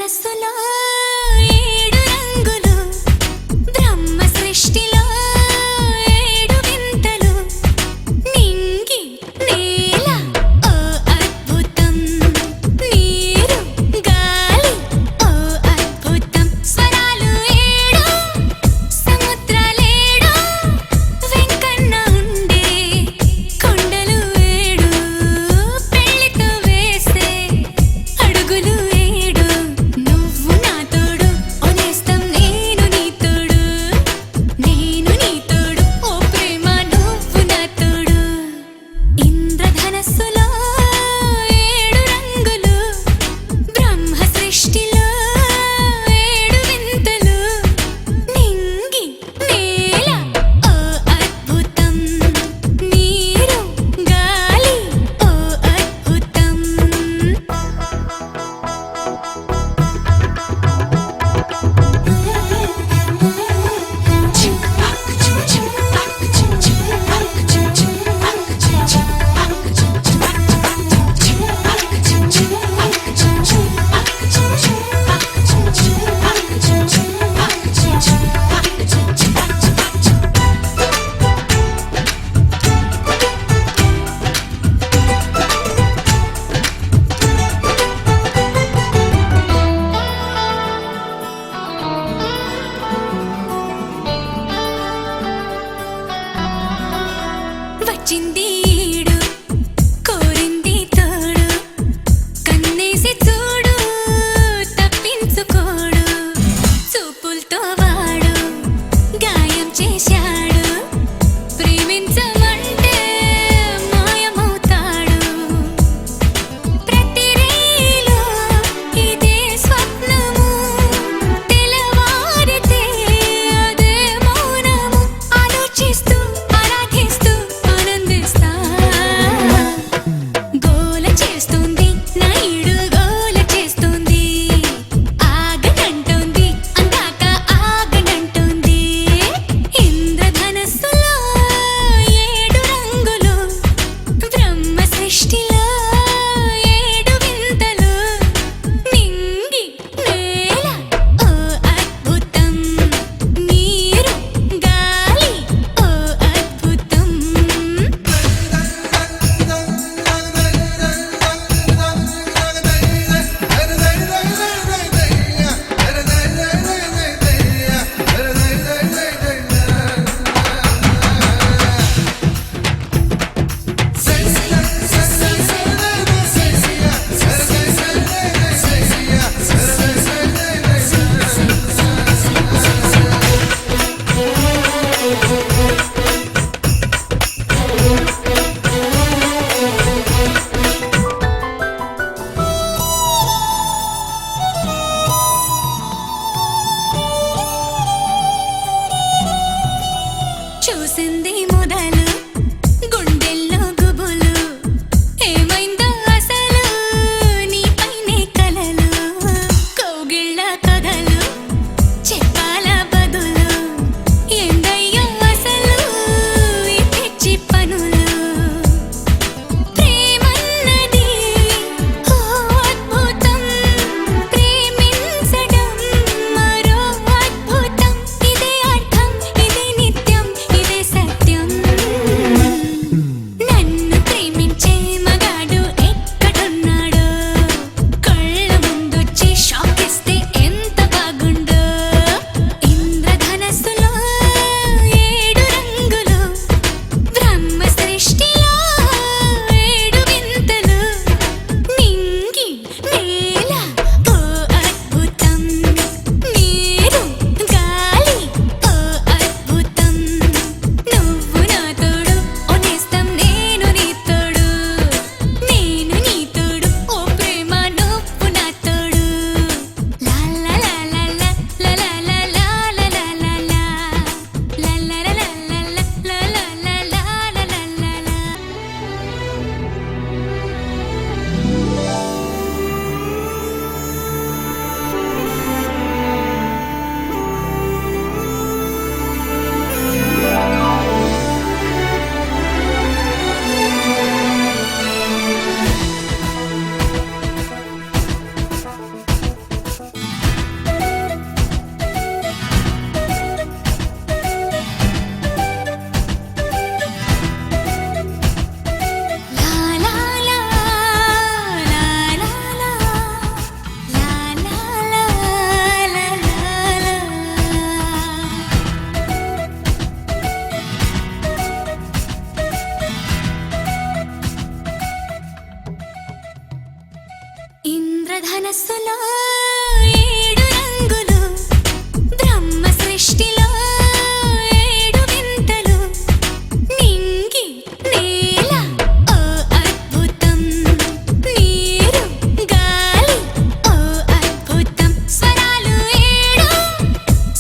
ఇంద్రధనస్సులో ఏడు రంగులు, బ్రహ్మ సృష్టిలో ఏడు వింతలు, నింగి నేల ఓ అద్భుతం, నీరు గాలి ఓ అద్భుతం, స్వరాలు ఏడు సముద్రాలేడు, వెంకన్న ఉండే కొండలు ఏడు, పెళ్లితో వేసే అడుగులు ఏడు, నువ్వు నా తోడు ఓనేస్తం, నేను నీ తోడు, నేను నీ తోడు ఓ ప్రేమ నువ్వు నా తోడు. ఇంద్రధనస్సులో ఏడు రంగులు, బ్రహ్మ సృష్టిలో ఏడు వింతలు, నింగి నేల ఓ అద్భుతం, నీరు గాలి ఓ అద్భుతం. వచ్చింది ఈడు, కోరింది తోడు, కన్నేసి చూడు తప్పించుకోడు, చూపులతో వాడు గాయం చేశాడు, ప్రేమించమంటే మాయమవుతాడు, ప్రతి రీలో ఇదే స్వప్నము, తెల్లవారితే అదే మౌనము, ఆలోచిస్తూ ఆరాధిస్తూ ఆనందిస్తా ఇంద్రధనస్సులో ఏడు రంగులు, బ్రహ్మ సృష్టిలో ఏడు వింతలు, నింగి నేల ఓ అద్భుతం, నీరు గాలి ఓ అద్భుతం, స్వరాలు ఏడు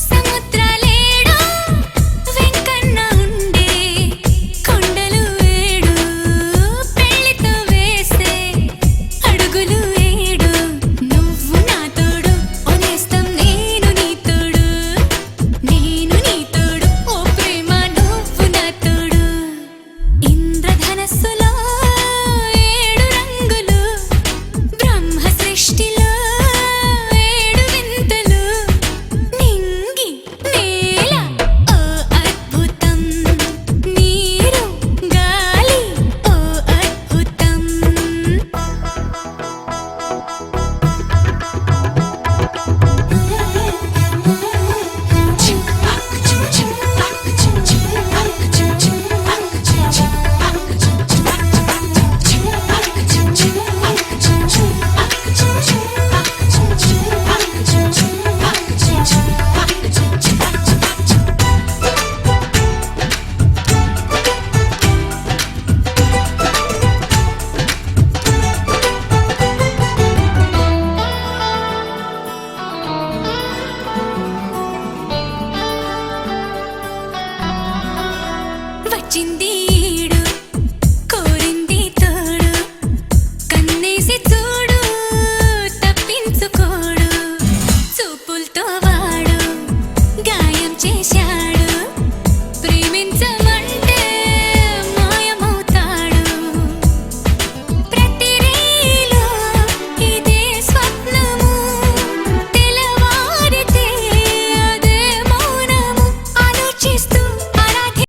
సముద్రాలేడు, వెంకన్న ఉండే కొండలు ఏడు, పెళ్లితో వేసే అడుగులు ఏడు, నువ్వు నా తోడు ఓనేస్తం, నేను నీ తోడు, నేను నీ తోడు, ఓ ప్రేమ నువ్వు నా తోడు. ఇంద్రధనస్సులో